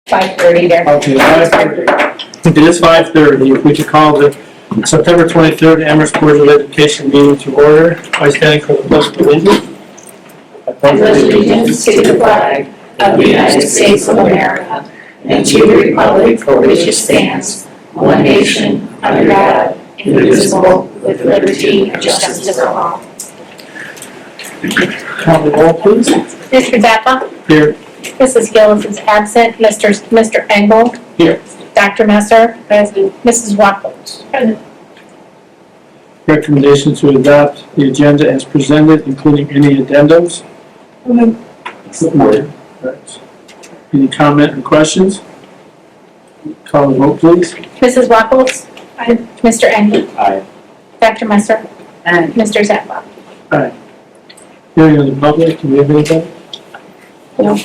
5:30 there. Okay, 5:30. It is 5:30. If we could call the September 23rd Amherst Board of Education meeting to order by standing for the pledge of allegiance. I pledge allegiance to the flag of the United States of America and to the republic for which it stands, one nation, under God, indivisible, with liberty and justice for all. Call the roll, please. Mr. Zappa? Here. Mrs. Gillis is absent. Mr. Engel? Here. Dr. Messer? Present. Mrs. Wackels? Present. Recommendation to adopt the agenda as presented, including any addendums. Support. Right. Any comment or questions? Call the vote, please. Mrs. Wackels? Aye. Mr. Engel? Aye. Dr. Messer? Aye. Mr. Zappa? Aye. Hearing of the public, can we have anybody? No.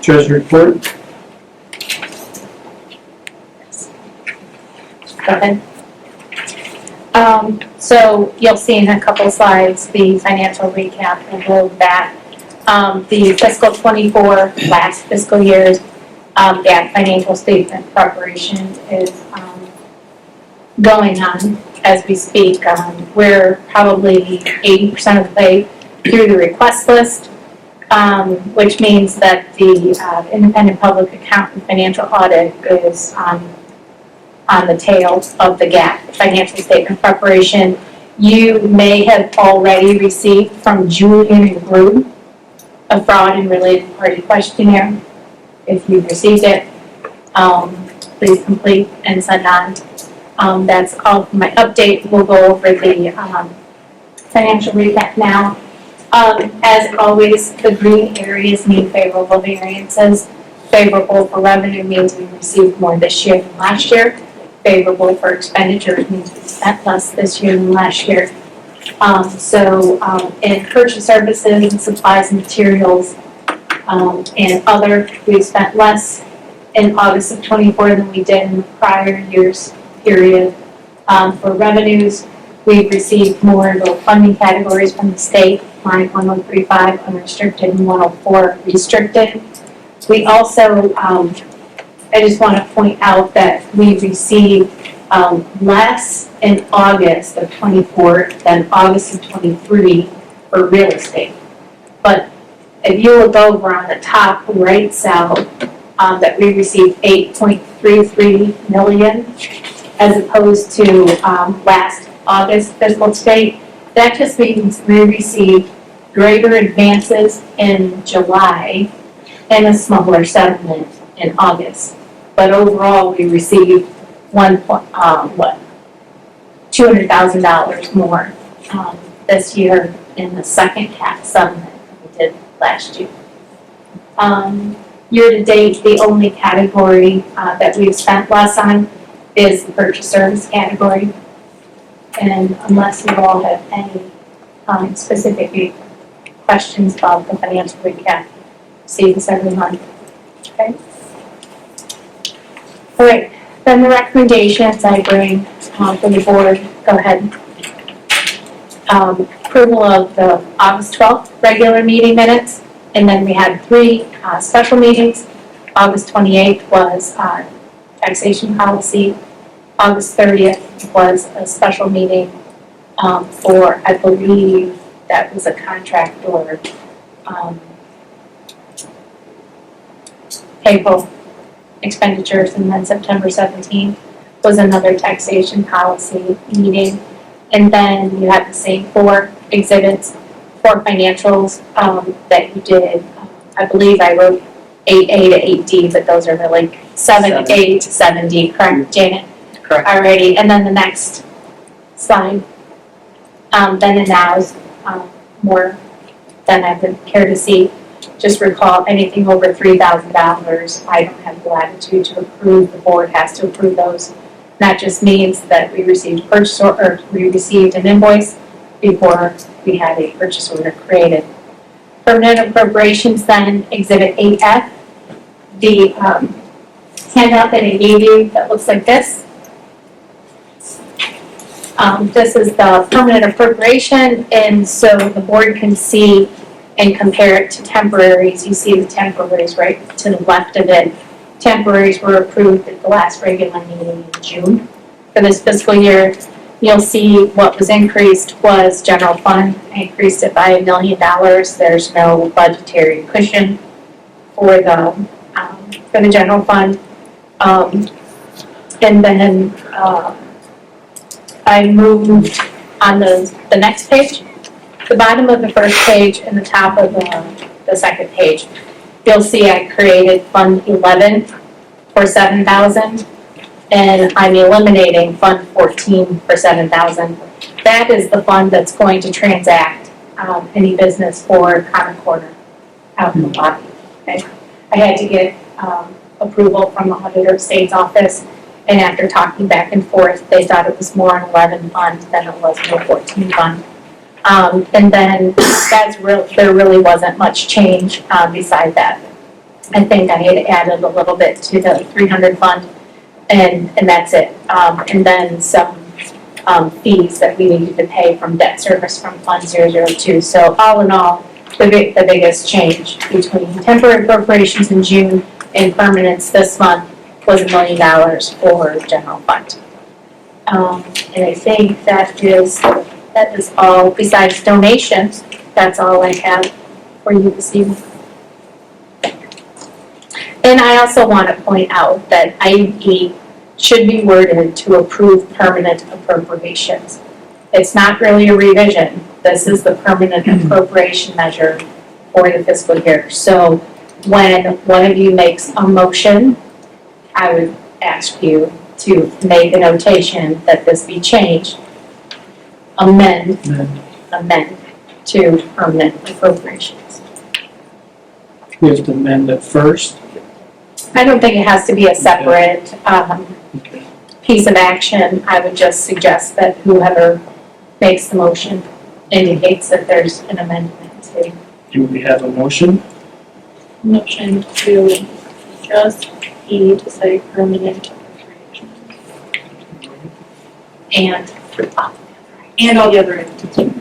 Treasury report. Go ahead. So you'll see in a couple slides the financial recap and roll back. The fiscal 24 last fiscal year's that financial statement preparation is going on as we speak. We're probably 80% of the way through the request list, which means that the independent public accountant financial audit is on the tail of the gap financial statement preparation. You may have already received from Julian and Groom a fraud and related party questionnaire. If you've received it, please complete and send on. That's all for my update. We'll go over the financial recap now. As always, the green areas mean favorable variances. Favorable for revenue means we received more this year than last year. Favorable for expenditures means we spent less this year than last year. In purchase services and supplies and materials and other, we spent less in August of 24 than we did in the prior year's period. For revenues, we've received more of the funding categories from the state, line 1135 unrestricted and 104 restricted. We also, I just want to point out that we received less in August of 24 than August of 23 for real estate. But if you look over on the top right cell, that we received 8.33 million as opposed to last August fiscal state. That just means we received greater advances in July and a smaller settlement in August. But overall, we received $200,000 more this year in the second half settlement than we did last year. Year to date, the only category that we've spent less on is the purchase service category. And unless you all have any specific questions about the financial recap, see this every month. Okay. All right. Then the recommendations I bring from the board. Go ahead. Approval of the August 12th regular meeting minutes, and then we had 3 special meetings. August 28th was taxation policy. August 30th was a special meeting for, I believe, that was a contract or payroll expenditures, and then September 17th was another taxation policy meeting. And then you have the same 4 exhibits, 4 financials that you did. I believe I wrote 8A to 8D, but those are really 7A to 7D, correct, Janet? Correct. Alrighty, and then the next slide. Then and now is more than I would care to see. Just recall, anything over $3,000, I don't have the latitude to approve. The board has to approve those. That just means that we received purchase order, or we received an invoice before we had a purchase order created. Permanent appropriations, then Exhibit 8F. The handout that I gave you that looks like this. This is the permanent appropriation, and so the board can see and compare it to temporaries. You see the temporaries right to the left of it, temporaries were approved at the last regular meeting in June. For this fiscal year, you'll see what was increased was general fund. I increased it by $1 million. There's no budgetary cushion for the general fund. And then I moved on the next page, the bottom of the first page and the top of the second page. You'll see I created Fund 11 for $7,000, and I'm eliminating Fund 14 for $7,000. That is the fund that's going to transact any business for Common Corner out in the lobby. Okay? I had to get approval from the Auditor of State's office, and after talking back and forth, they thought it was more an 11 fund than it was a 14 fund. And then there really wasn't much change beside that. I think I had added a little bit to the 300 fund, and that's it. And then some fees that we needed to pay from debt service from Fund 002. So all in all, the biggest change between temporary appropriations in June and permanents this month was $1 million for general fund. And I think that is all, besides donations, that's all I have for you this evening. And I also want to point out that item E should be worded to approve permanent appropriations. It's not really a revision. This is the permanent appropriation measure for the fiscal year. So when one of you makes a motion, I would ask you to make a notation that this be changed, amend to permanent appropriations. We have to amend it first. I don't think it has to be a separate piece of action. I would just suggest that whoever makes the motion indicates that there's an amendment to. Do we have a motion? Motion to just E to say permanent appropriations. And all the other entities.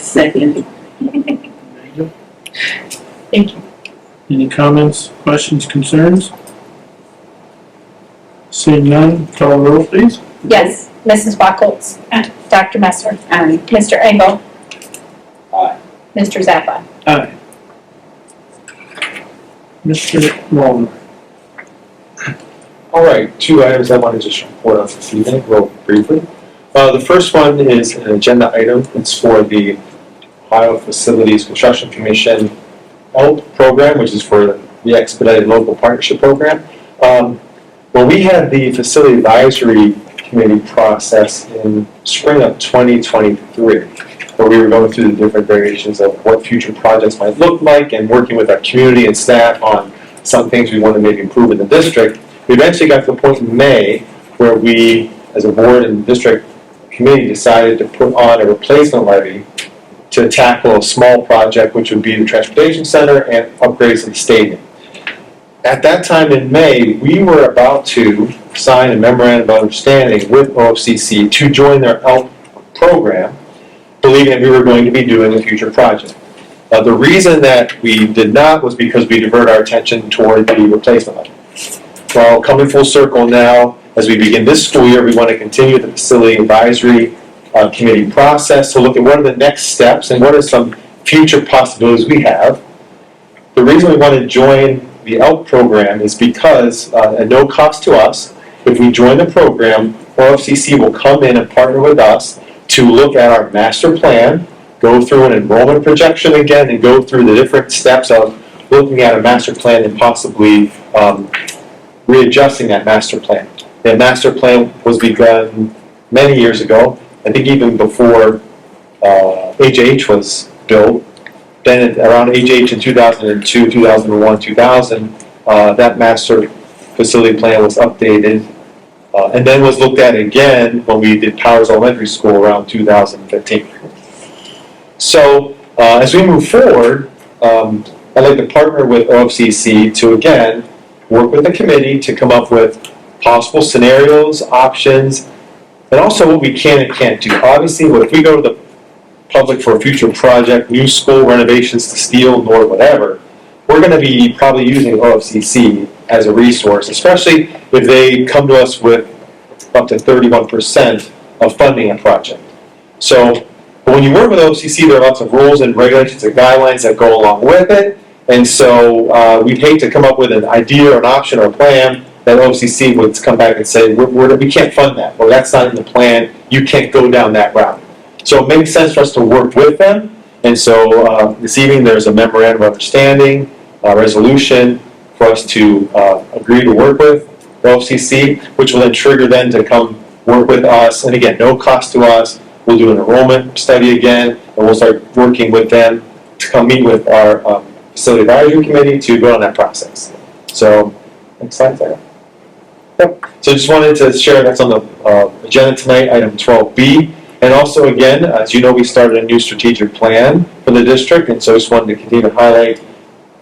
Second. Thank you. Any comments, questions, concerns? Seeing none, call the roll, please. Yes, Mrs. Buckles. Dr. Messer. Aye. Mr. Engel. Aye. Mr. Zappa. Aye. Mr. Wallner. All right, 2 items I want to just report on this evening, real briefly. The first one is an agenda item. It's for the Ohio Facilities Construction Commission HELP program, which is for the Expedited Local Partnership Program. Well, we had the Facility Advisory Committee process in spring of 2023, where we were going through the different variations of what future projects might look like and working with our community and staff on some things we want to maybe improve in the district. We eventually got to the point in May where we, as a board and district committee, decided to put on a replacement levy to tackle a small project, which would be the transportation center and upgrades to the stadium. At that time in May, we were about to sign a memorandum of understanding with OFCC to join their HELP program, believing that we were going to be doing a future project. The reason that we did not was because we diverted our attention toward the replacement levy. Well, coming full circle now, as we begin this school year, we want to continue the Facility Advisory Committee process to look at what are the next steps and what are some future possibilities we have. The reason we want to join the ELP program is because, at no cost to us, if we join the program, OFCC will come in and partner with us to look at our master plan, go through an enrollment projection again, and go through the different steps of looking at a master plan and possibly readjusting that master plan. The master plan was begun many years ago, I think even before HH was built. Then around HH in 2002, 2001, 2000, that master facility plan was updated and then was looked at again when we did Powers Elementary School around 2015. So as we move forward, I'd like to partner with OFCC to again work with the committee to come up with possible scenarios, options, and also what we can and can't do. Obviously, if we go to the public for a future project, new school renovations to steel, nor whatever, we're we're going to be probably using OFCC as a resource, especially if they come to us with up to 31% of funding a project. So when you work with OFCC, there are lots of rules and regulations and guidelines that go along with it. And so we'd hate to come up with an idea or an option or a plan that OFCC would come back and say, we can't fund that, or that's not in the plan, you can't go down that route. So it makes sense for us to work with them. And so this evening there's a memorandum of understanding, a resolution for us to agree to work with OFCC, which will then trigger them to come work with us. And again, no cost to us. We'll do an enrollment study again, and we'll start working with them to come meet with our facility advisory committee to go on that process. So, next slide, Sarah. Yep. So just wanted to share that's on the agenda tonight, item 12B. And also, again, as you know, we started a new strategic plan for the district, and so I just wanted to continue to highlight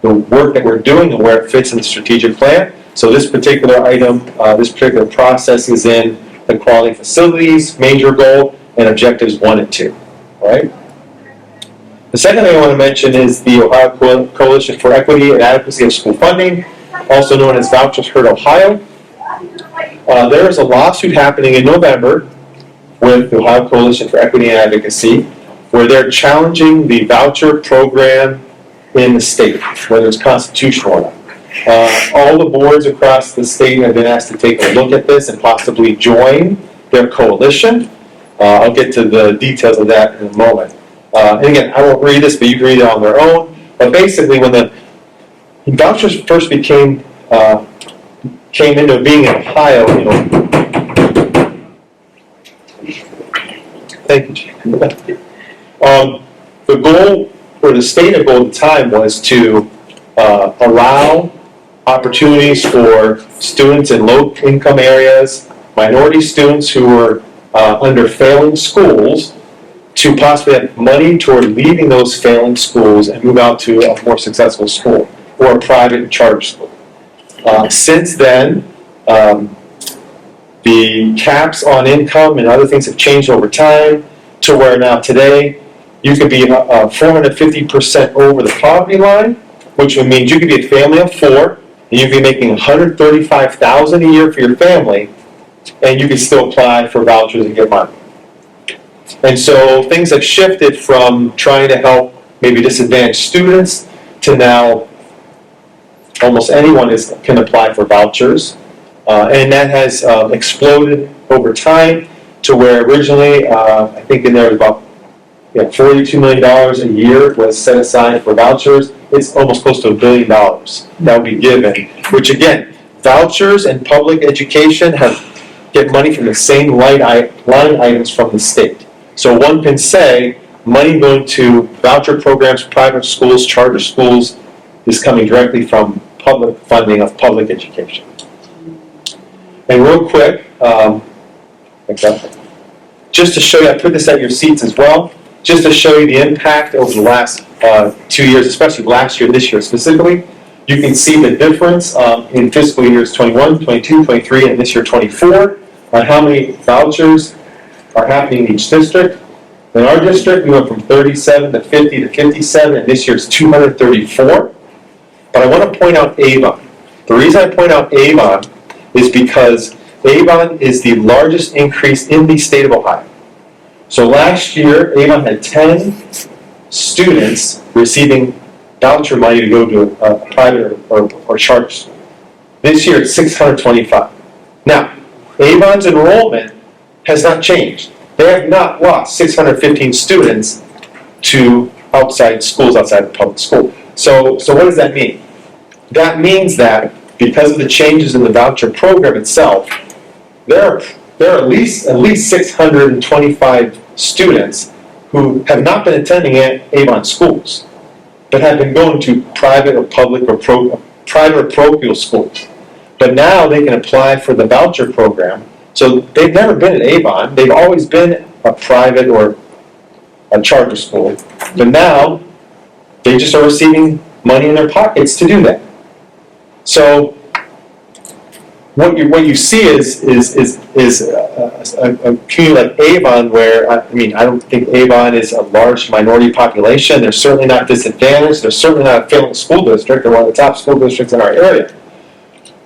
the work that we're doing and where it fits in the strategic plan. So this particular item, this particular process is in the quality facilities, major goal, and objectives 1 and 2. All right? The second thing I want to mention is the Ohio Coalition for Equity and Adequacy of School Funding, also known as Vouchers Heard Ohio. There is a lawsuit happening in November with the Ohio Coalition for Equity and Advocacy, where they're challenging the voucher program in the state, whether it's constitutional or not. All the boards across the state have been asked to take a look at this and possibly join their coalition. I'll get to the details of that in a moment. And again, I won't read this, but you can read it on their own. But basically, when the vouchers first came into being in Ohio, thank you, Jim. The goal, or the stated goal at the time, was to allow opportunities for students in low-income areas, minority students who were under failing schools, to possibly have money toward leaving those failing schools and move out to a more successful school or a private charter school. Since then, the caps on income and other things have changed over time to where now today you could be 450% over the poverty line, which would mean you could be a family of 4 and you could be making $135,000 a year for your family, and you could still apply for vouchers and get money. And so things have shifted from trying to help maybe disadvantaged students to now almost anyone can apply for vouchers. And that has exploded over time to where originally, I think in there was about $42 million a year was set aside for vouchers. It's almost close to $1 billion that would be given, which again, vouchers and public education get money from the same line items from the state. So one can say money going to voucher programs, private schools, charter schools is coming directly from public funding of public education. And real quick, just to show you, I put this at your seats as well, just to show you the impact over the last 2 years, especially last year, this year specifically. You can see the difference in fiscal years 21, 22, 23, and this year 24 on how many vouchers are happening in each district. In our district, we went from 37 to 50 to 57, and this year's 234. But I want to point out Avon. The reason I point out Avon is because Avon is the largest increase in the state of Ohio. So last year, Avon had 10 students receiving voucher money to go to a private or charter school. This year, it's 625. Now, Avon's enrollment has not changed. They have not lost 615 students to outside schools, outside the public school. So what does that mean? That means that because of the changes in the voucher program itself, there are at least 625 students who have not been attending Avon schools, but have been going to private or public or private or parochial schools. But now they can apply for the voucher program. So they've never been at Avon. They've always been a private or a charter school. But now they just are receiving money in their pockets to do that. So what you see is a community like Avon where, I don't think Avon is a large minority population. They're certainly not disadvantaged. They're certainly not a failing school district. They're one of the top school districts in our area.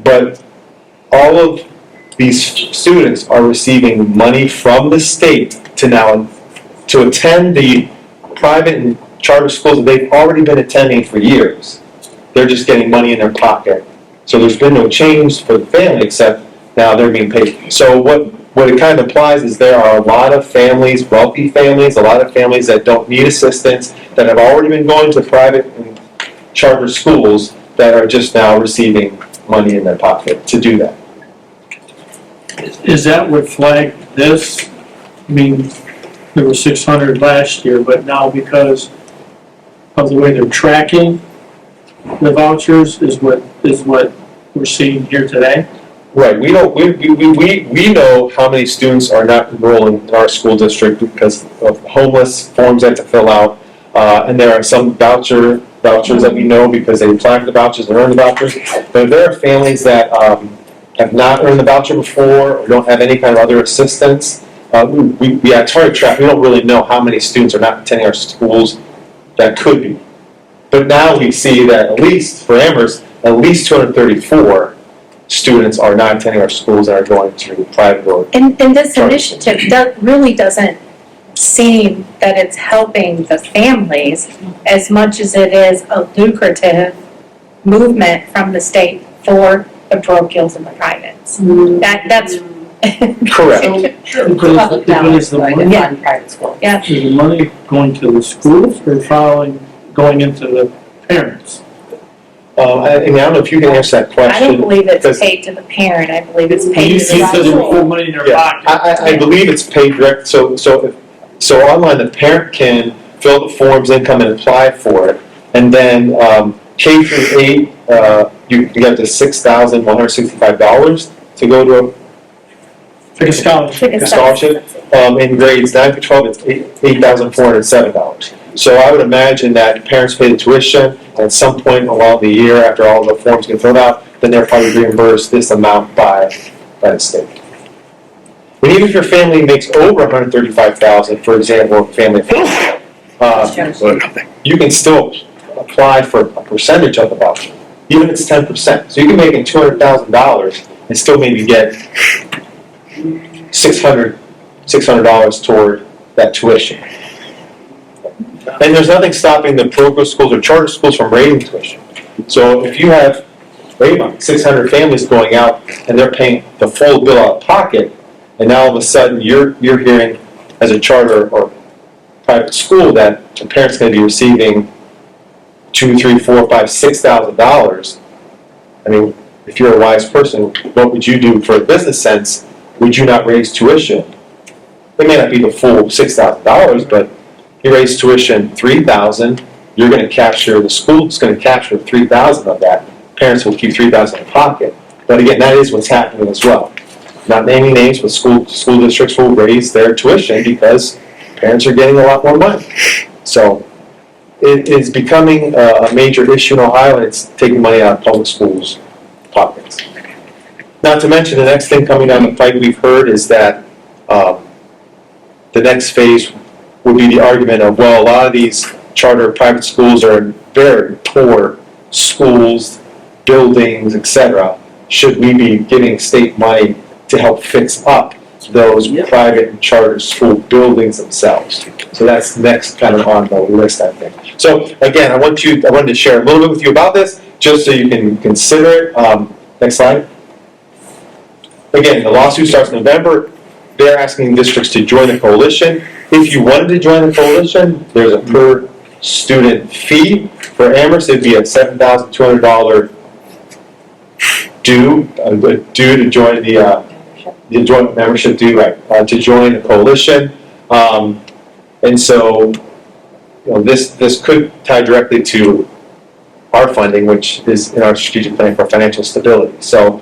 But all of these students are receiving money from the state to attend the private and charter schools that they've already been attending for years. They're just getting money in their pocket. So there's been no change for the family except now they're being paid. So what it kind of implies is there are a lot of families, wealthy families, a lot of families that don't need assistance, that have already been going to private and charter schools that are just now receiving money in their pocket to do that. Is that what flagged this? I mean, there were 600 last year, but now because of the way they're tracking the vouchers is what we're seeing here today? Right, we know how many students are not enrolling in our school district because of homeless forms they have to fill out. And there are some vouchers that we know because they applied for the vouchers and earned the vouchers. But if there are families that have not earned the voucher before or don't have any kind of other assistance, it's hard to track. We don't really know how many students are not attending our schools that could be. But now we see that at least for Amherst, at least 234 students are not attending our schools and are going to private or. And this initiative really doesn't seem that it's helping the families as much as it is a lucrative movement from the state for the parochials and the privates. That's Correct. But is the money, Yeah. Private school. Yeah. is the money going to the schools or going into the parents? I don't know if you can answer that question. I don't believe it's because- paid to the parent. I believe it's You paid to said the they school. put money in their Yeah, pocket. I believe it's paid direct, so online, the parent can fill the forms in, come and apply for it. And then, K through 8, you get to $6,165 to go to Like a scholarship. It's a scholarship. In grades 9 through 12, it's $8,407. So I would imagine that parents pay the tuition, and at some point along the year, after all the forms get filled out, then they're probably reimbursed this amount by the state. And even if your family makes over $135,000, for example, family, you can still apply for a percentage of the voucher, even if it's 10%. So you can make in $200,000 and still maybe get $600 toward that tuition. And there's nothing stopping the parochial schools or charter schools from raising tuition. So if you have 600 families going out and they're paying the full bill out of pocket, and now all of a sudden you're hearing as a charter or private school that the parent's going to be receiving $2,000, $3,000, $4,000, $5,000, $6,000. I mean, if you're a wise person, what would you do for a business sense? Would you not raise tuition? It may not be the full $6,000, but you raise tuition $3,000, you're going to capture, the school's going to capture $3,000 of that. Parents will keep $3,000 in pocket. But again, that is what's happening as well. Not naming names, but school districts will raise their tuition because parents are getting a lot more money. So it is becoming a major issue in Ohio, and it's taking money out of public schools' pockets. Not to mention, the next thing coming down the pike we've heard is that the next phase would be the argument of, well, a lot of these charter private schools are very poor schools, buildings, etc. Should we be giving state money to help fix up those private and charter school buildings themselves? So that's next kind of on the list, I think. So again, I wanted to share a little bit with you about this, just so you can consider it. Next slide. Again, the lawsuit starts in November. They're asking districts to join the coalition. If you wanted to join the coalition, there's a per student fee. For Amherst, it'd be a $7,200 due to join the joint membership due, right, to join the coalition. And so, this could tie directly to our funding, which is in our strategic plan for financial stability. So,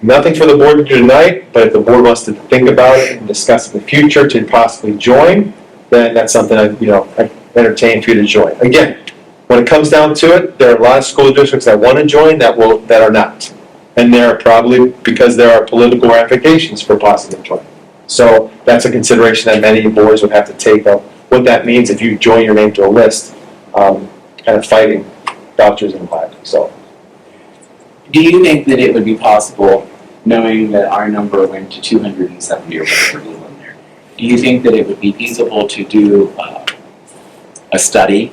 nothing for the board to do tonight, but if the board wants to think about it and discuss in the future to possibly join, then that's something I entertain for you to join. Again, when it comes down to it, there are a lot of school districts that want to join that are not. And there are probably, because there are political ramifications for positive joining. So that's a consideration that many boards would have to take of what that means if you join your name to a list, kind of fighting vouchers in Ohio. So Do you think that it would be possible, knowing that our number went to 270 or whatever it was on there, do you think that it would be feasible to do a study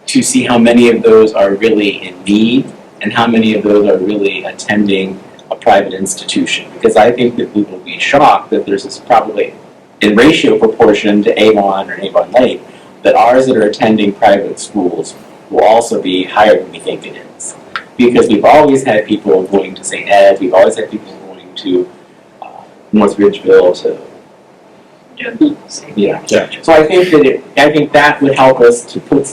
to see how many of those are really in need and how many of those are really attending a private institution? Because I think that we will be shocked that there's this probably, in ratio proportion to Avon or Avon Lake, that ours that are attending private schools will also be higher than we think it is. Because we've always had people going to St. Ed, we've always had people going to North Ridgeville, to yeah. So I think that would help us to put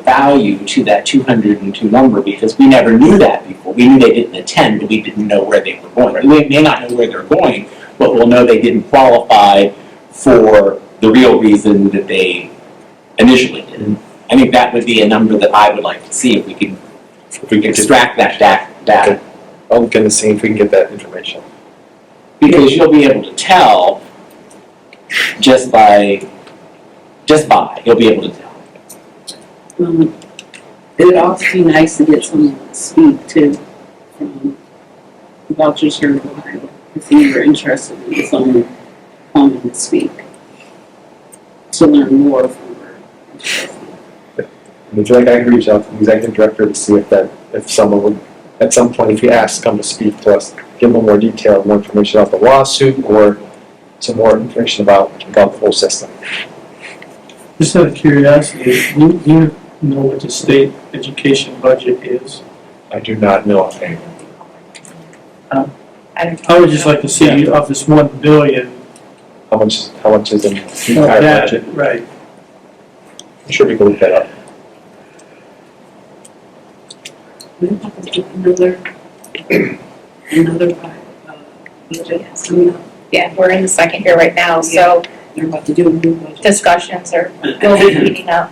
value to that 202 number, because we never knew that before. We knew they didn't attend, but we didn't know where they were going. We may not know where they're going, but we'll know they didn't qualify for the real reason that they initially did. I think that would be a number that I would like to see if we can extract that data. I'll look into seeing if we can get that information. Because you'll be able to tell just by, you'll be able to tell. It would also be nice to get someone to speak to from vouchers here in Ohio, if you were interested in someone coming to speak, to learn more from her. Would you like I can reach out to the executive director to see if someone would, at some point, if he asks, come to speak to us, give them more detail, more information about the lawsuit, or some more information about the whole system. Just out of curiosity, you know what the state education budget is? I do not know offhand. I would just like to see of this 1 billion. How much is in the entire that, budget? right. I'm sure we can look that up. Another budget coming up. Yeah, we're in the second year right now, so They're about to do a new budget. discussions will be heating up.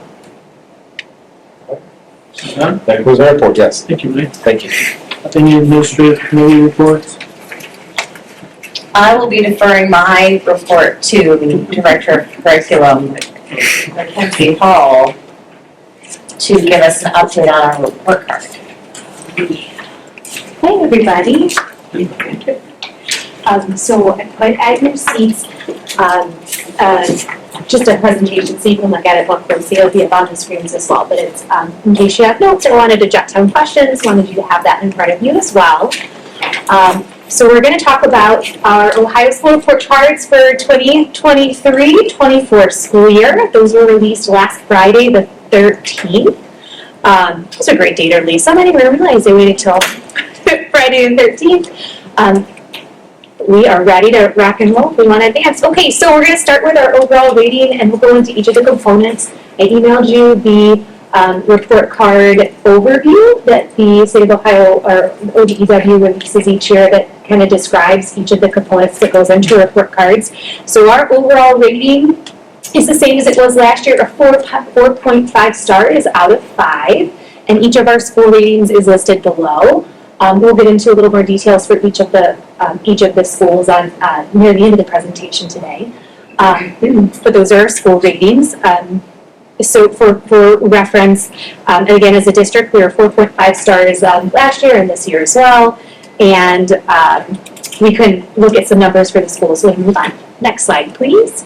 Suzanne? That concludes our report, yes. Thank you, Lee. Thank you. Any administrative committee reports? I will be deferring my report to the Director of Curriculum, Mackenzie Hall, to give us an update on our report card. Hey, everybody. So I put at your seats, just a presentation so you can look at it more closely. It'll be up on the screens as well, but it's, in case you have notes or wanted to jot down questions, wanted you to have that in front of you as well. So we're going to talk about our Ohio School Report Cards for 2023-24 school year. Those were released last Friday, the 13th. It was a great day to release them. I didn't even realize they waited till Friday the 13th. We are ready to rock and roll if we want to advance. Okay, so we're going to start with our overall rating, and we'll go into each of the components. I emailed you the report card overview that the State of Ohio, or ODEW, releases each year that kind of describes each of the components that goes into report cards. So our overall rating is the same as it was last year, a 4.5 stars out of 5, and each of our school ratings is listed below. We'll get into a little more details for each of the schools on near the end of the presentation today. But those are our school ratings. So for reference, and again, as a district, we were 4.5 stars last year and this year as well. And we can look at some numbers for the schools. So we can move on. Next slide, please.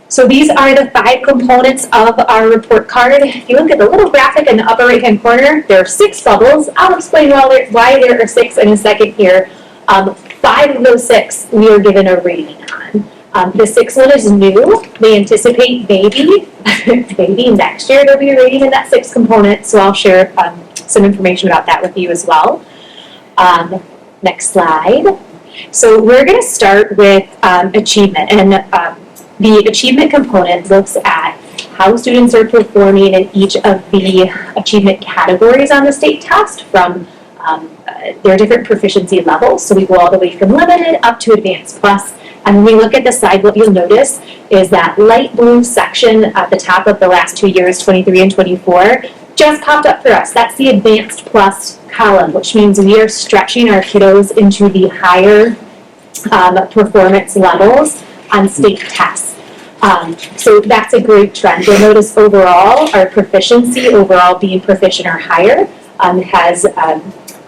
So these are the 5 components of our report card. If you look at the little graphic in the upper right-hand corner, there are 6 bubbles. I'll explain why there are 6 in a second here. 5 of those 6 we are given a rating on. The 6th one is new. They anticipate maybe next year there'll be a rating in that 6th component, so I'll share some information about that with you as well. Next slide. So we're going to start with achievement, and the achievement component looks at how students are performing in each of the achievement categories on the state test from their different proficiency levels. So we go all the way from limited up to advanced plus. And when we look at the side, what you'll notice is that light blue section at the top of the last 2 years, 23 and 24, just popped up for us. That's the Advanced Plus column, which means we are stretching our kiddos into the higher performance levels on state tests. So that's a great trend. You'll notice overall, our proficiency, overall being proficient or higher, has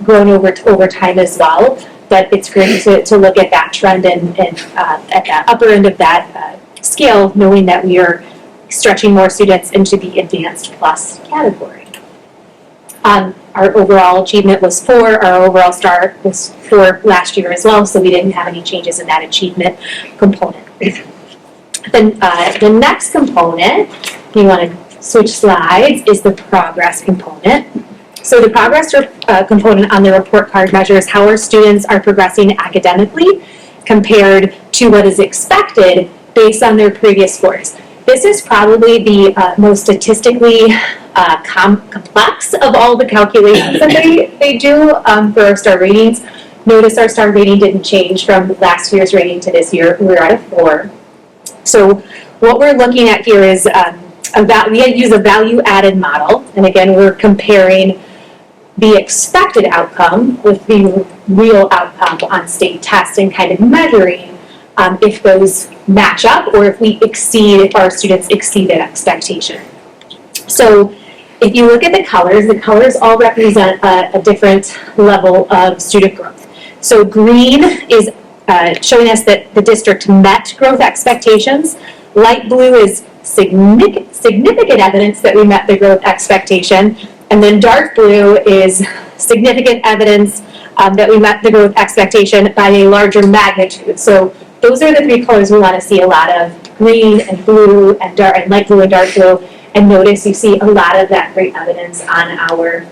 grown over time as well. But it's great to look at that trend and at the upper end of that scale, knowing that we are stretching more students into the Advanced Plus category. Our overall achievement was 4. Our overall star was 4 last year as well, so we didn't have any changes in that achievement component. Then the next component, if you want to switch slides, is the progress component. So the progress component on the report card measures how our students are progressing academically compared to what is expected based on their previous scores. This is probably the most statistically complex of all the calculations that they do for our star ratings. Notice our star rating didn't change from last year's rating to this year. We're at a 4. So what we're looking at here is we use a value-added model, and again, we're comparing the expected outcome with the real outcome on state tests and kind of measuring if those match up or if our students exceeded expectation. So if you look at the colors all represent a different level of student growth. So green is showing us that the district met growth expectations. Light blue is significant evidence that we met the growth expectation. And then dark blue is significant evidence that we met the growth expectation by a larger magnitude. So those are the 3 colors we want to see a lot of: green and blue and light blue and dark blue. And notice you see a lot of that great evidence on our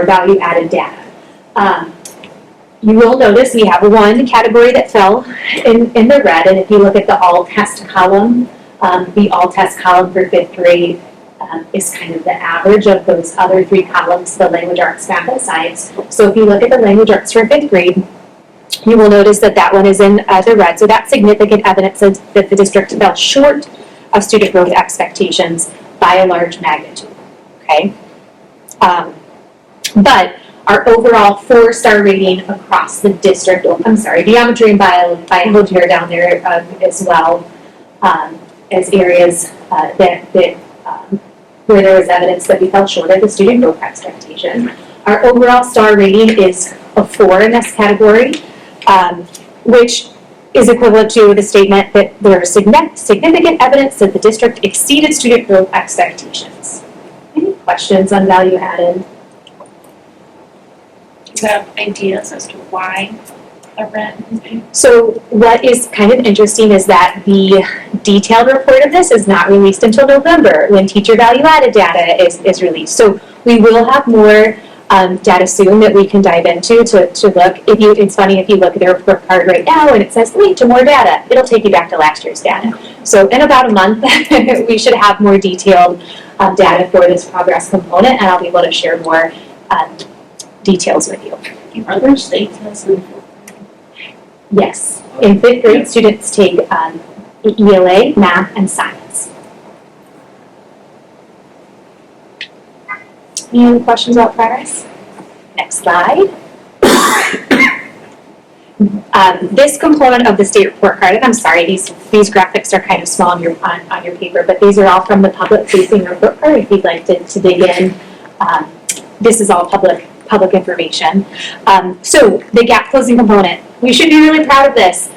value-added data. You will notice we have one category that fell in the red, and if you look at the all-test column, the all-test column for 5th grade is kind of the average of those other 3 columns, the language arts, math, and science. So if you look at the language arts for 5th grade, you will notice that one is in the red. So that's significant evidence that the district fell short of student growth expectations by a large magnitude, okay? But our overall 4-star rating across the district, geometry and biology are down there as well as areas where there was evidence that we fell short of the student growth expectation. Our overall star rating is a 4 in this category, which is equivalent to the statement that there is significant evidence that the district exceeded student growth expectations. Any questions on value added? Do you have ideas as to why the red is being? So what is kind of interesting is that the detailed report of this is not released until November when teacher value added data is released. So we will have more data soon that we can dive into to look. It's funny if you look at the report card right now and it says link to more data, it'll take you back to last year's data. So in about a month, we should have more detailed data for this progress component, and I'll be able to share more details with you. Are there state tests in 4th grade? Yes, in 5th grade, students take ELA, math, and science. Any questions about progress? Next slide. This component of the state report card, and I'm sorry, these graphics are kind of small on your paper, but these are all from the public-facing report card. If you'd like to dig in, this is all public information. So the gap closing component, we should be really proud of this.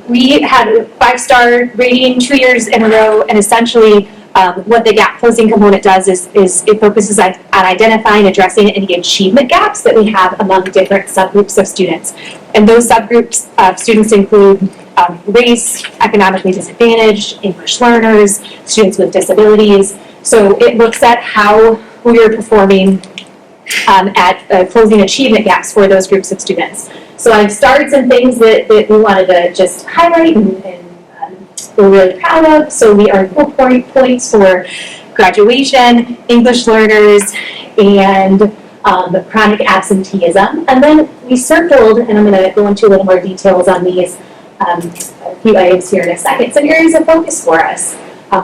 We had a 5-star rating 2 years in a row, and essentially what the gap closing component does is it focuses on identifying, addressing any achievement gaps that we have among different subgroups of students. And those subgroups of students include race, economically disadvantaged, English learners, students with disabilities. So it looks at how we are performing at closing achievement gaps for those groups of students. So I've started some things that we wanted to just highlight and we're really proud of. So we are full points for graduation, English learners, and chronic absenteeism. And then we circled, and I'm going to go into a little more details on these, a few items here in a second, some areas of focus for us.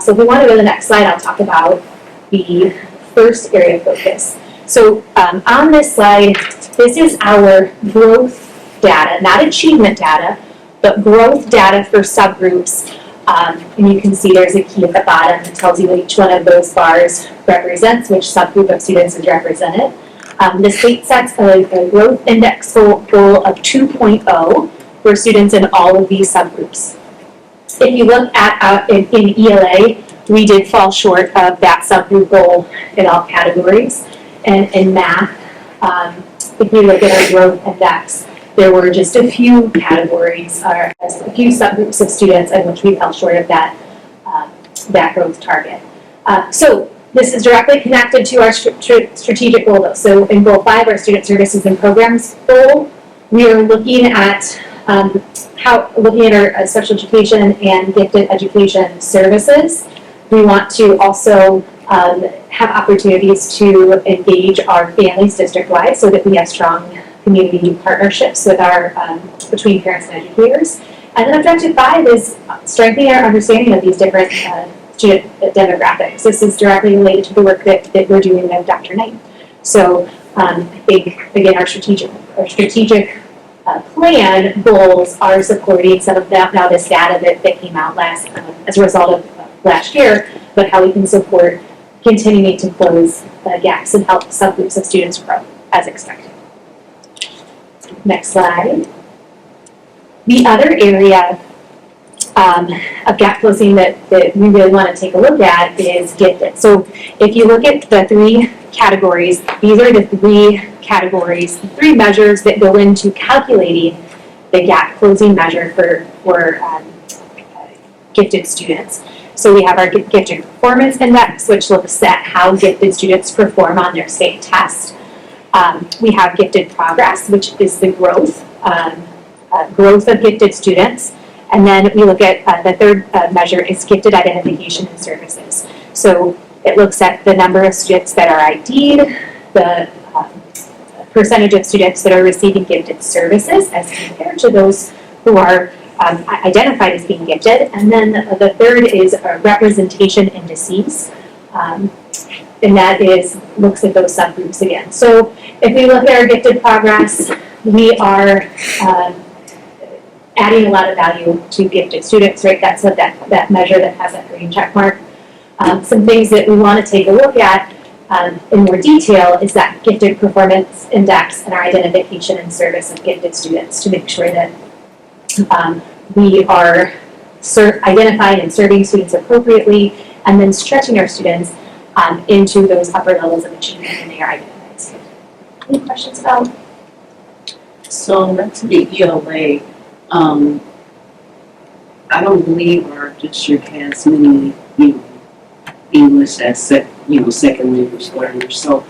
So if we want to go to the next slide, I'll talk about the first area of focus. So on this slide, this is our growth data, not achievement data, but growth data for subgroups. And you can see there's a key at the bottom that tells you what each one of those bars represents, which subgroup of students is represented. The state sets a growth index goal of 2.0 for students in all of these subgroups. If you look at in ELA, we did fall short of that subgroup goal in all categories. And in math, if we look at our growth index, there were just a few categories or a few subgroups of students in which we fell short of that growth target. So this is directly connected to our strategic goal though. So in goal 5, our student services and programs goal, we are looking at looking at our special education and gifted education services. We want to also have opportunities to engage our families district-wide so that we have strong community partnerships with our between parents and educators. And then objective 5 is strengthening our understanding of these different student demographics. This is directly related to the work that we're doing with Dr. Knight. So I think, again, our strategic plan goals are supporting some of that, now this data that came out as a result of last year, but how we can support continuing to close gaps and help subgroups of students grow as expected. Next slide. The other area of gap closing that we really want to take a look at is gifted. So if you look at the 3 categories, these are the 3 measures that go into calculating the gap closing measure for gifted students. So we have our gifted performance index, which looks at how gifted students perform on their state test. We have gifted progress, which is the growth of gifted students. And then we look at the third measure is gifted identification and services. So it looks at the number of students that are ID'd, the percentage of students that are receiving gifted services as compared to those who are identified as being gifted. And then the third is representation indices. And that looks at those subgroups again. So if we look at our gifted progress, we are adding a lot of value to gifted students, right? That's what that measure that has that green check mark. Some things that we want to take a look at in more detail is that gifted performance index and our identification and service of gifted students to make sure that we are identifying and serving students appropriately and then stretching our students into those upper levels of achievement when they are identified. So, any questions about? So that's the ELA. I don't believe our district has many, English as second language learners. So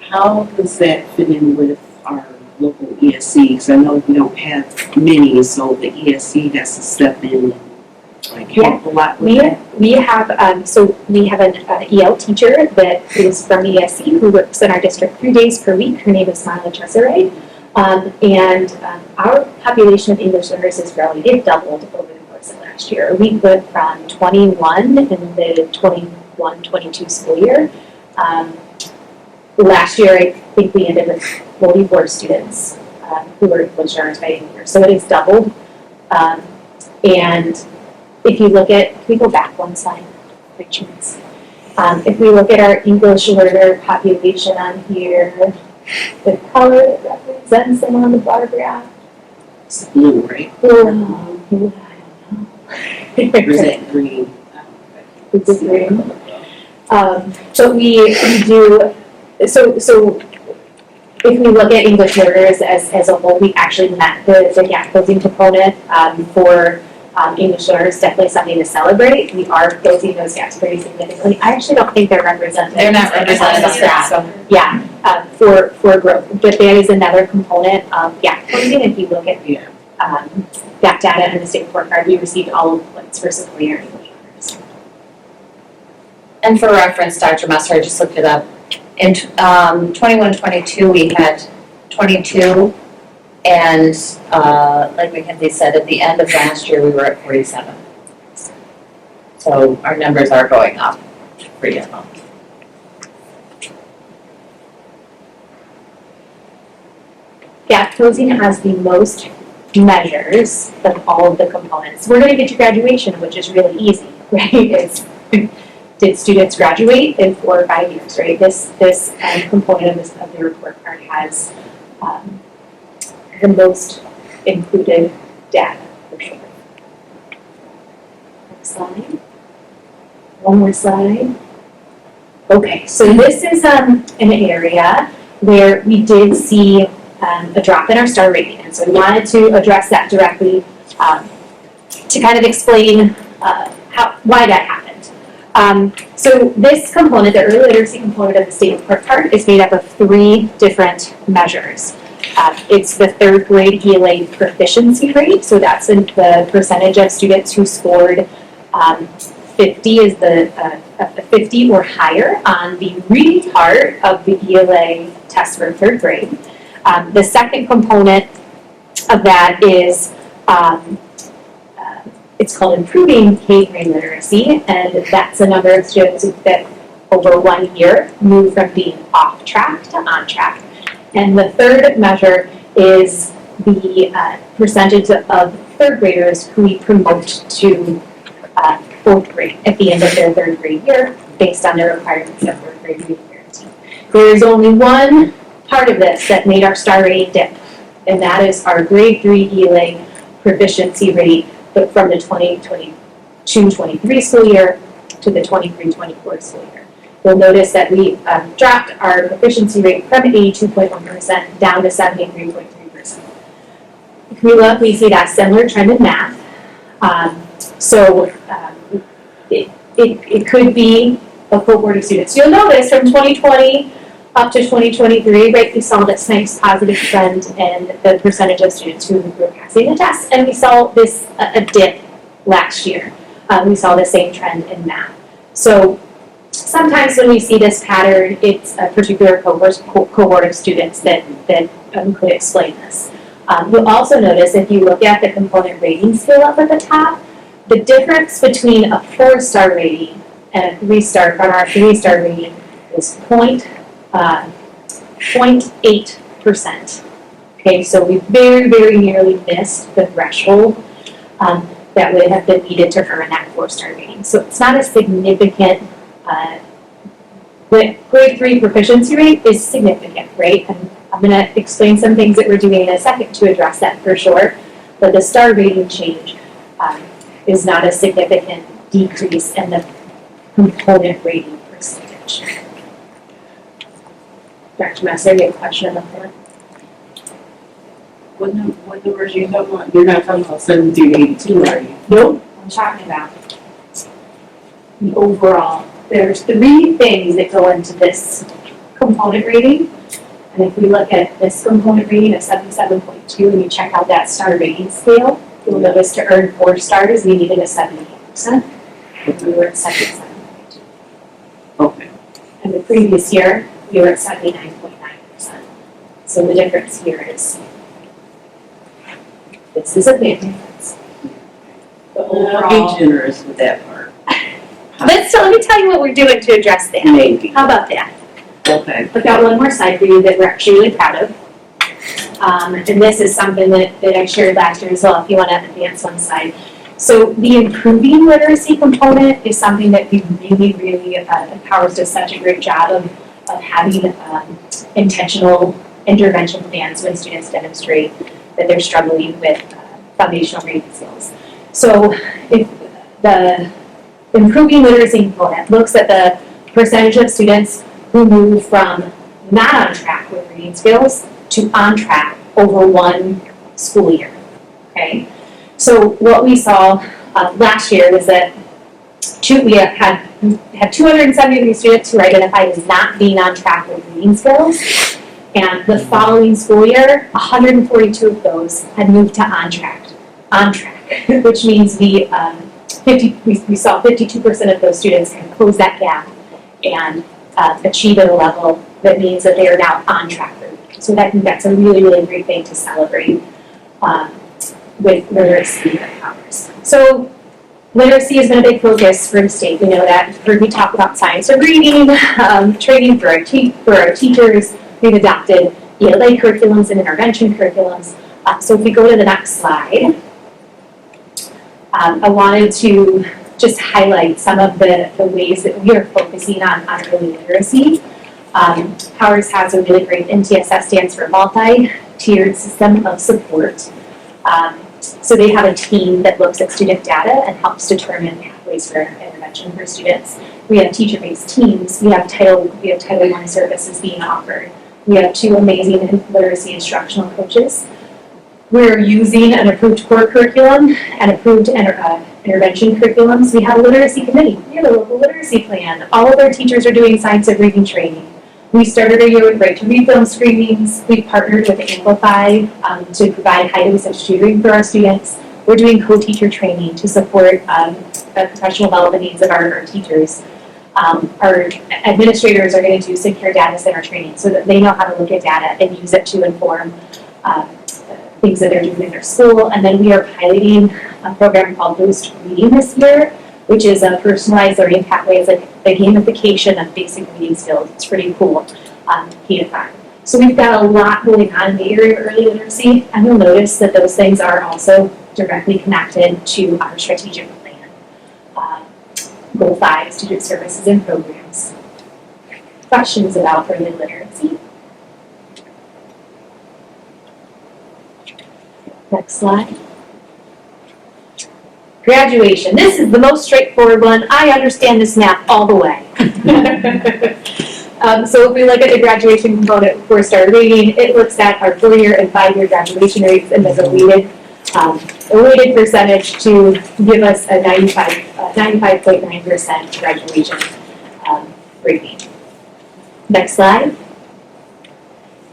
how does that fit in with our local ESCs? I know we don't have many, so the ESC has to step in and help a lot with that. We have an EL teacher that is from ESC who works in our district 3 days per week. Her name is Smila Cesare. And our population of English learners is growing. They've doubled over the course of last year. We went from 21 in the 21-22 school year. Last year, I think we ended with 44 students who were English learners by the end of the year. So it has doubled. And if you look at, can we go back one slide? If we look at our English learner population on here, the color that represents them on the bar graph. It's blue, right? I don't know. Or is that green? It's green. So we do, so if we look at English learners as a whole, we actually met the gap closing component for English learners. Definitely something to celebrate. We are closing those gaps pretty significantly. I actually don't think they're represented. They're not represented as that. So, yeah, for growth. But that is another component of gap closing. If you look at that data in the state report card, we received all of the points for supporting our English learners. And for reference, Dr. Messer, I just looked it up. In 21-22, we had 22, and like Mackenzie said, at the end of last year, we were at 47. So our numbers are going up pretty well. gap closing has the most measures of all of the components. We're gonna get to graduation, which is really easy, right? It's, did students graduate in 4 or 5 years, right? This component of the report card has the most included data, for sure. Next slide. One more slide. Okay, so this is an area where we did see a drop in our star rating, and so we wanted to address that directly to kind of explain why that happened. So this component, the early literacy component of the state report card, is made up of 3 different measures. It's the 3rd grade ELA proficiency rate, so that's the percentage of students who scored 50 is the 50 or higher on the reading part of the ELA test for 3rd grade. The second component of that is it's called improving K-grade literacy, and that's the number of students that over 1 year move from being off track to on track. And the third measure is the percentage of 3rd graders who we promote to 4th grade at the end of their 3rd grade year based on the requirements of 4th grade reading literacy. There's only one part of this that made our star rating dip, and that is our grade 3 ELA proficiency rate, but from the 2022-23 school year to the 23-24 school year. You'll notice that we dropped our proficiency rate from 82.1% down to 73.3%. If we look, we see that similar trend in math. It could be a cohort of students. You'll notice from 2020 up to 2023, right, we saw this nice positive trend in the percentage of students who were passing the test, and we saw this a dip last year. We saw the same trend in math. So sometimes when we see this pattern, it's a particular cohort of students that could explain this. You'll also notice if you look at the component rating scale up at the top, the difference between a 4-star rating and a 3-star from our 3-star rating is 0.8%. Okay, so we very, very nearly missed the threshold that would have been needed to earn that 4-star rating. So it's not a significant, grade 3 proficiency rate is significant, right? And I'm going to explain some things that we're doing in a second to address that for sure. But the star rating change is not a significant decrease in the component rating percentage. Dr. Messer, you have a question about that? What numbers are you talking about? You're not talking about 1782, are you? Nope, I'm talking about the overall. There's 3 things that go into this component rating. And if we look at this component rating of 77.2 and you check out that star rating scale, you'll notice to earn 4 stars, we needed a 78%. And we were at 77.2. Okay. And the previous year, we were at 79.9%. So the difference here is, this is a big difference. The overall. Be generous with that part. Let me tell you what we're doing to address that. Maybe. How about that? Okay. I've got one more slide for you that we're actually really proud of. And this is something that I shared last year as well, if you want to advance one slide. So the improving literacy component is something that we really, Amherst does such a great job of having intentional intervention plans when students demonstrate that they're struggling with foundational reading skills. So if the improving literacy component looks at the percentage of students who move from not on track with reading skills to on track over 1 school year, okay? So what we saw last year was that we had 273 students who were identified as not being on track with reading skills, and the following school year, 142 of those had moved to on track, which means we saw 52% of those students kind of close that gap and achieve at a level that means that they are now on track for reading. So I think that's a really great thing to celebrate with literacy at Amherst. So literacy has been a big focus for the state. We know that. You've heard me talk about science of reading, training for our teachers. We've adopted ELA curriculums and intervention curriculums. So if we go to the next slide, I wanted to just highlight some of the ways that we are focusing on early literacy. Powers has a really great, MTSS stands for multi-tiered system of support. So they have a team that looks at student data and helps determine pathways for intervention for students. We have teacher-based teams. We have Title I services being offered. We have 2 amazing literacy instructional coaches. We're using an approved core curriculum and approved intervention curriculums. We have a literacy committee. We have a local literacy plan. All of our teachers are doing science of reading training. We started our year with right to read film screenings. We partnered with Amplify to provide high dosage tutoring for our students. We're doing co-teacher training to support the professional development needs of our teachers. Our administrators are going to do secure data center training so that they know how to look at data and use it to inform things that they're doing in their school. And then we are piloting a program called Boost Reading this year, which is a personalized learning pathway, like the gamification of basic reading skills. It's pretty cool, K to 5. So we've got a lot going on in the area of early literacy, and you'll notice that those things are also directly connected to our strategic plan. Goal 5, student services and programs. Questions about early literacy? Next slide. Graduation. This is the most straightforward one. I understand this math all the way. So if we look at the graduation component for Star Rating, it looks at our 4-year and 5-year graduation rates and there's a weighted percentage to give us a 95.9% graduation rating. Next slide.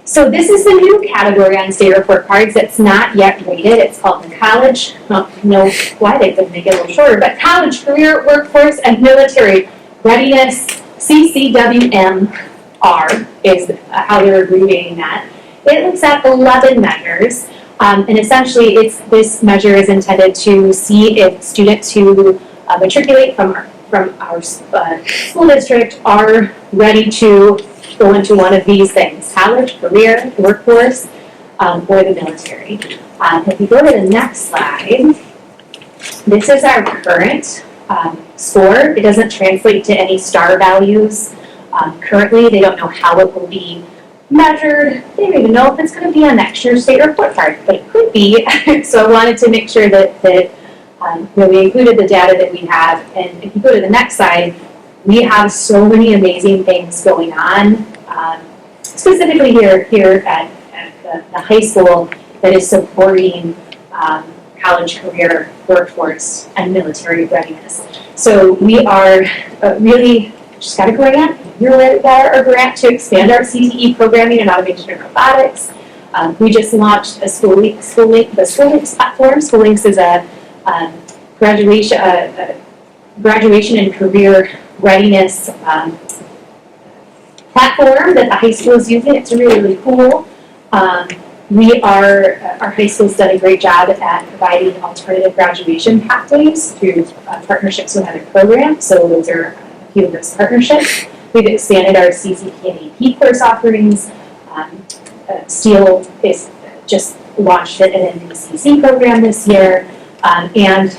So this is the new category on state report cards that's not yet rated. It's called the college, I don't know why they couldn't make it a little shorter, but college, career, workforce, and military readiness, CCWMR is how they're abbreviating that. It looks at 11 measures, and essentially this measure is intended to see if students who matriculate from our school district are ready to go into one of these things: college, career, workforce, or the military. If you go to the next slide, this is our current score. It doesn't translate to any star values. Currently, they don't know how it will be measured. They don't even know if it's going to be on next year's state report card, but it could be. So I wanted to make sure that we included the data that we have. And if you go to the next slide, we have so many amazing things going on, specifically here at the high school that is supporting college, career, workforce, and military readiness. So we are really just got a grant. We got our grant to expand our CTE programming and automation and robotics. We just launched a School Links platform. School Links is a graduation and career readiness platform that the high school is using. It's really, really cool. Our high school's done a great job at providing alternative graduation pathways through partnerships with other programs. So those are a few of those partnerships. We've expanded our CCP and AP course offerings. Steel is just launched an NBCC program this year. And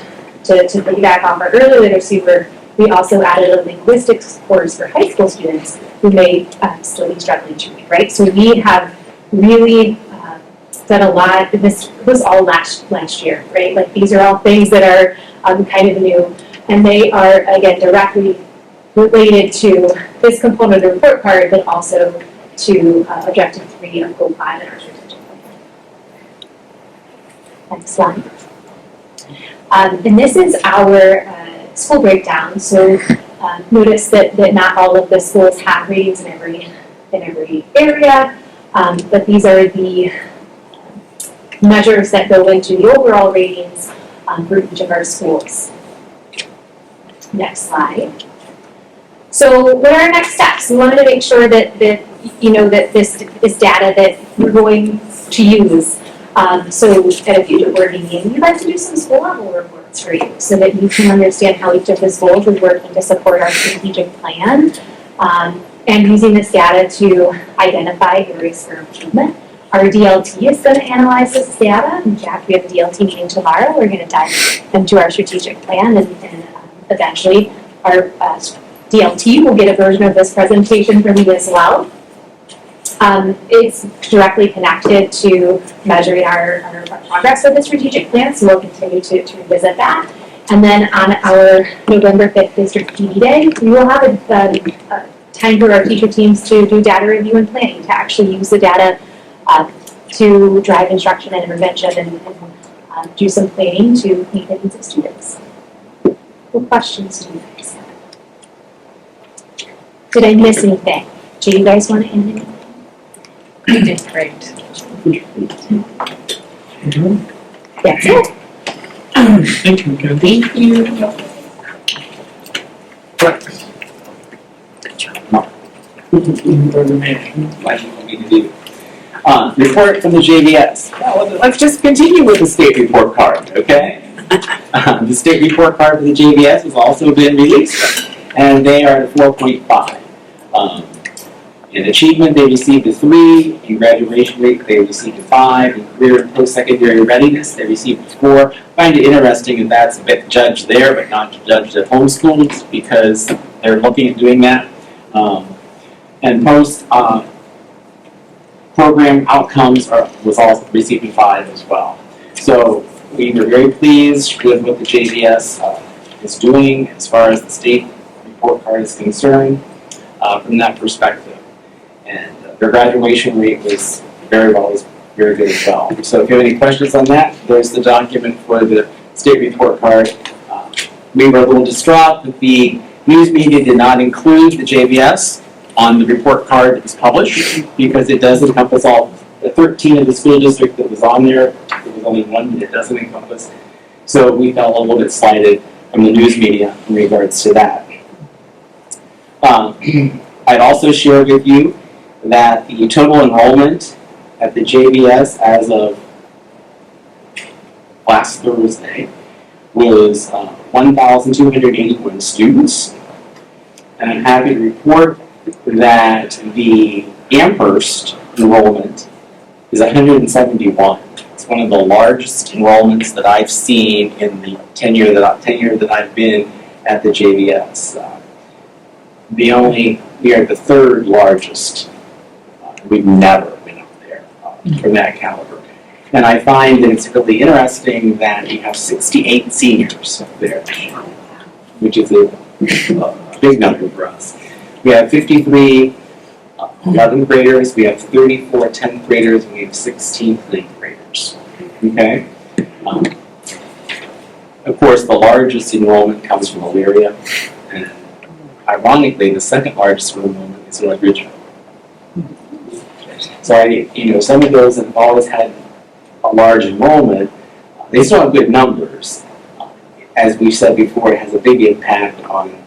to piggyback off our early literacy work, we also added a linguistics course for high school students who may still be struggling to read, right? So we have really done a lot. This was all last year, right? Like these are all things that are kind of new, and they are, again, directly related to this component of the report card, but also to Objective 3 of Goal 5 in our strategic plan. Next slide. And this is our school breakdown. So notice that not all of the schools have ratings in every area, but these are the measures that go into the overall ratings for each of our schools. Next slide. So what are our next steps? We wanted to make sure that this is data that we're going to use. So at a future board meeting, we'd like to do some school level reports for you so that you can understand how each of the schools is working to support our strategic plan. and using this data to identify areas for improvement. Our DLT is going to analyze this data. In fact, we have a DLT meeting tomorrow. We're going to dive into our strategic plan, and eventually our DLT will get a version of this presentation from me as well. It's directly connected to measuring our progress of the strategic plan, so we'll continue to revisit that. And then on our November 5th District PD Day, we will have a time for our teacher teams to do data review and planning, to actually use the data to drive instruction and intervention and do some planning to meet the needs of students. What questions do you guys have? Did I miss anything? Do you guys want to end anything? You did great. That's it. Thank you, Ken. Thank you. What do you want me to do? Report from the JVS. Well, let's just continue with the state report card, okay? The state report card for the JVS has also been released, and they are at 4.5. In achievement, they received a 3. In graduation rate, they received a 5. In career and post-secondary readiness, they received a 4. I find it interesting that that's a bit judged there, but not judged at homeschooled, because they're looking at doing that. And post program outcomes was also receiving 5 as well. So we were very pleased with what the JVS is doing as far as the state report card is concerned from that perspective. And their graduation rate was very good as well. So if you have any questions on that, there's the document for the state report card. We were a little distraught that the news media did not include the JVS on the report card that was published, because it does encompass all the 13 of the school district that was on there. There was only one that it doesn't encompass. So we felt a little bit slighted from the news media in regards to that. I'd also share with you that the total enrollment at the JVS as of last Thursday was 1,281 students. And I'm happy to report that the Amherst enrollment is 171. It's one of the largest enrollments that I've seen in the tenure that I've been at the JVS. We are the 3rd largest. We've never been up there from that caliber. And I find that it's really interesting that we have 68 seniors up there, which is a big number for us. We have 53 11th graders, we have 34 10th graders, and we have 16 9th graders. Okay? Of course, the largest enrollment comes from Elyria, and ironically, the 2nd largest enrollment is North Ridgeville. So some of those that have always had a large enrollment, they still have good numbers. As we said before, it has a big impact on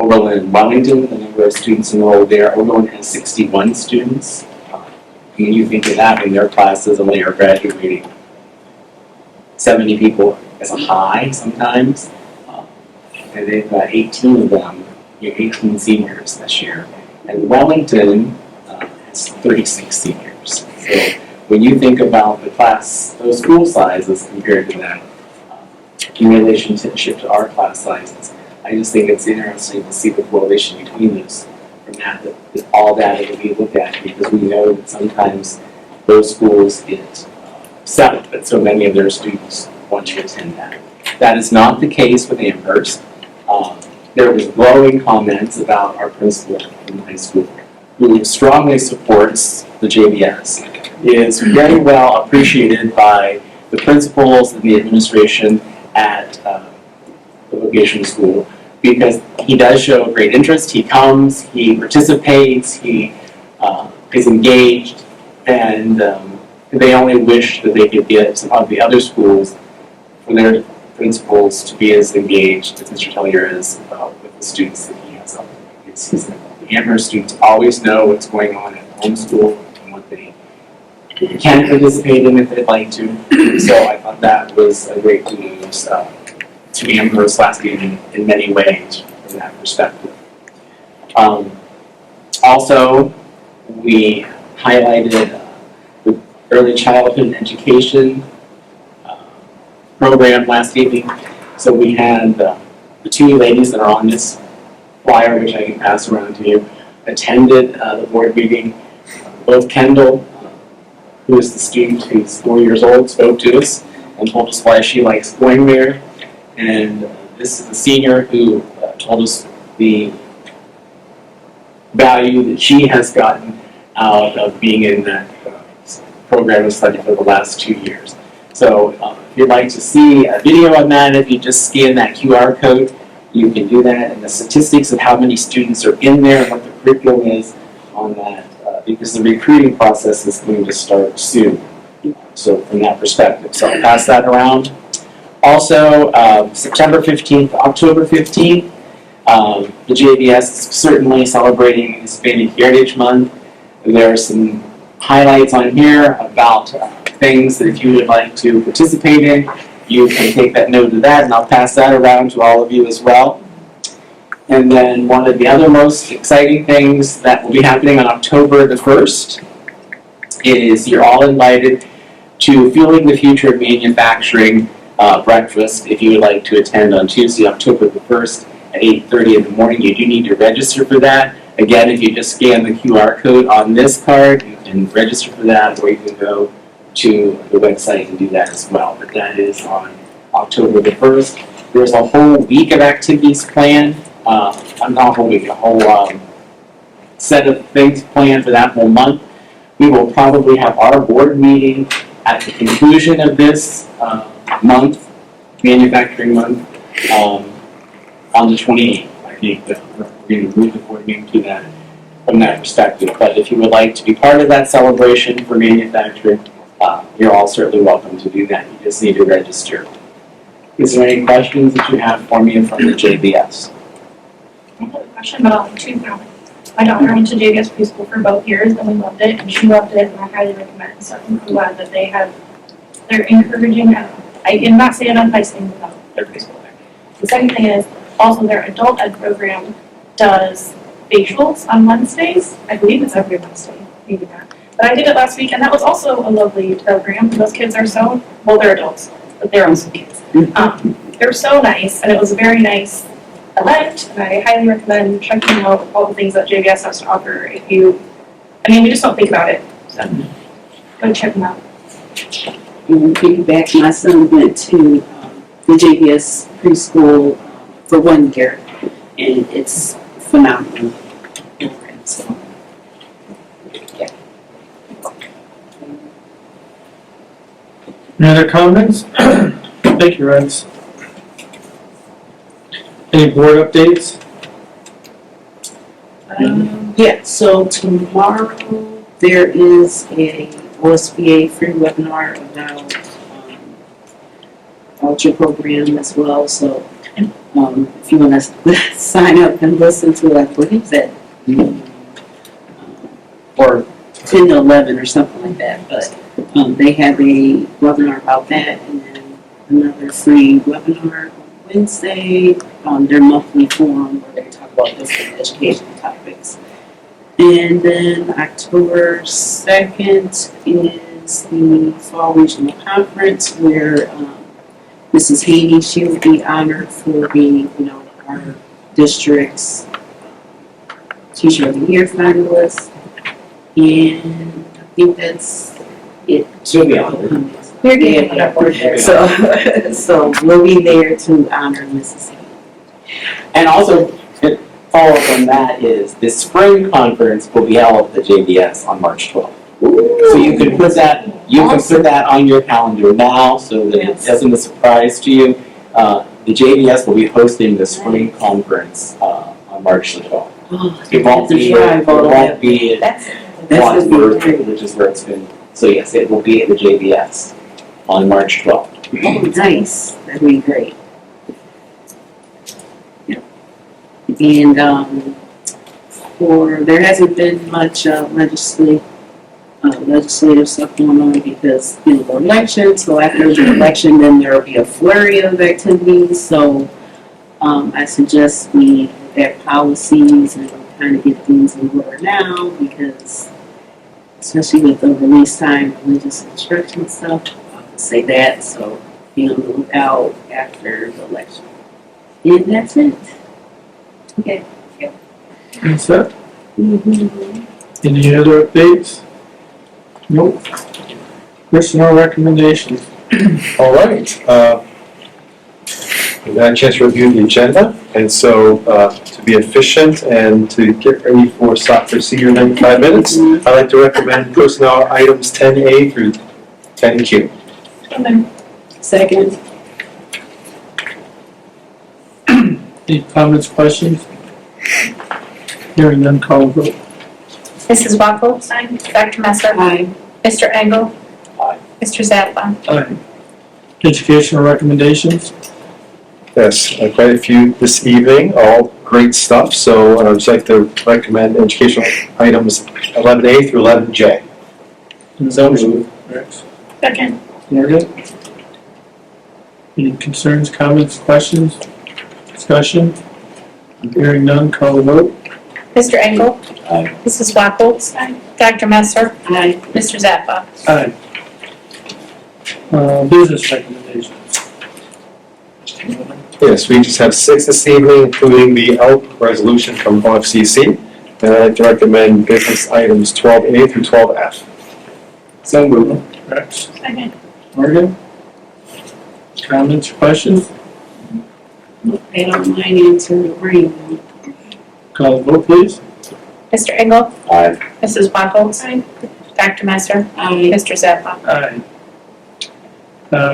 Oberlin and Wellington, the number of students enrolled there. Oberlin has 61 students. When you think of that, in their classes only are graduating 70 people as a high sometimes. And they've got 18 of them, 18 seniors this year. And Wellington has 36 seniors. So when you think about those school sizes compared to that, in relationship to our class sizes, I just think it's interesting to see the correlation between those from all data that we look at, because we know that sometimes those schools get upset that so many of their students want to attend that. That is not the case with Amherst. There was glowing comments about our principal in the high school, who strongly supports the JVS, is very well appreciated by the principals and the administration at the vocational school, because he does show great interest. He comes, he participates, he is engaged, and they only wish that they could get some of the other schools for their principals to be as engaged as Mr. Tellier is with the students that he has up. The Amherst students always know what's going on at homeschool and what they can participate in if they'd like to. So I thought that was a great news to Amherst last game in many ways from that perspective. Also, we highlighted the early childhood education program last evening. So we had the two ladies that are on this flyer, which I can pass around to you, attended the board meeting. Both Kendall, who is the student who's 4 years old, spoke to us and told us why she likes going there. And this is the senior who told us the value that she has gotten out of being in that program of study for the last 2 years. So if you'd like to see a video on that, if you just scan that QR code, you can do that. And the statistics of how many students are in there and what the curriculum is on that, because the recruiting process is going to start soon. So from that perspective, so I'll pass that around. Also, September 15th, October 15th, the JVS is certainly celebrating Hispanic Heritage Month. There are some highlights on here about things that if you would like to participate in, you can take that note of that, and I'll pass that around to all of you as well. And then one of the other most exciting things that will be happening on October the 1st is you're all invited to Fueling the Future of Manufacturing breakfast if you would like to attend on Tuesday, October the 1st at 8:30 in the morning. You do need to register for that. Again, if you just scan the QR code on this card, you can register for that, or you can go to the website and do that as well. But that is on October the 1st. There's a whole week of activities planned. Not a whole week, a whole set of things planned for that whole month. We will probably have our board meeting at the conclusion of this month, manufacturing month, on the 28th. I think that we're going to move the board meeting to that from that perspective. But if you would like to be part of that celebration for manufacturing, you're all certainly welcome to do that. You just need to register. Is there any questions that you have for me from the JBS? I have a question about two families. My daughter went to JVS preschool for both years and we loved it and she loved it and I highly recommend it. So I'm glad that they're encouraging, I cannot say enough nice things about their preschool there. The second thing is also their adult ed program does facials on Wednesdays. I believe it's every Wednesday, maybe not. But I did it last week and that was also a lovely program. Those kids are so, well, they're adults, but they're also kids. They're so nice and it was a very nice event, and I highly recommend checking out all the things that JVS has to offer we just don't think about it, so go check them out. And piggyback, my son went to the JVS preschool for 1 year, and it's phenomenal. So, yeah. Any other comments? Thank you, Reds. Any board updates? Yeah, so tomorrow there is a OSBA free webinar about voucher program as well. So if you want to sign up and listen to it, I believe that or 10 to 11 or something like that. But they have a webinar about that, and then another free webinar Wednesday on their monthly forum where they talk about different education topics. And then October 2nd is the Fall Regional Conference where Mrs. Haney, she will be honored for being, our district's Teacher of the Year finalist. And I think that's it. She'll be honored. So we'll be there to honor Mrs. Haney. And also, follow up on that is the spring conference will be held at the JBS on March 12th. So you can put that on your calendar now so that it isn't a surprise to you. The JBS will be hosting the spring conference on March the 12th. It won't be at Wattsburg, which is where it's been. So yes, it will be at the JBS on March 12th. Oh, nice. That'd be great. And there hasn't been much legislative stuff going on because the election. So after the election, then there will be a flurry of activities. So I suggest we look at policies and kind of get things in order now because especially with the release time, religious instruction stuff, I'll say that, so be on the lookout after the election. And that's it. Okay. That's it. Mm-hmm. Any other updates? Nope. Personnel recommendations. All right, we've had a chance to review the agenda, and so, to be efficient and to get ready for soccer senior night in 5 minutes, I'd like to recommend personnel items 10A through 10Q. Second. Any comments, questions? Hearing none, call the vote. Mrs. Wackel? Dr. Messer? Aye. Mr. Engel? Aye. Mr. Zappa? Aye. Educational recommendations. Yes, quite a few this evening, all great stuff, so I'd just like to recommend educational items 11A through 11J. So moved. Rex. Second. Morgan? Any concerns, comments, questions, discussion? Hearing none, call the vote. Mr. Engel? Aye. Mrs. Wackel? Dr. Messer? Aye. Mr. Zappa? Aye. Business recommendations. Yes, we just have 6 this evening, including the ELP resolution from OFCC, and I'd like to recommend business items 12A through 12F. So moved. Rex. Second. Morgan? Comments, questions? They don't mind answering the ring. Call the vote, please. Mr. Engel? Aye. Mrs. Wackel? Dr. Messer? Aye. Mr. Zappa? Aye.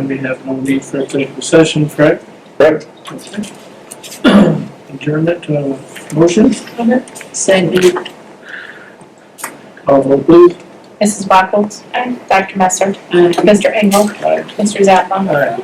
We have no need for executive session, correct? Correct. Adjournment, motion? Second. Call the vote, please. Mrs. Wackel? Dr. Messer? Aye. Mr. Engel? Aye. Mr. Zappa? Aye.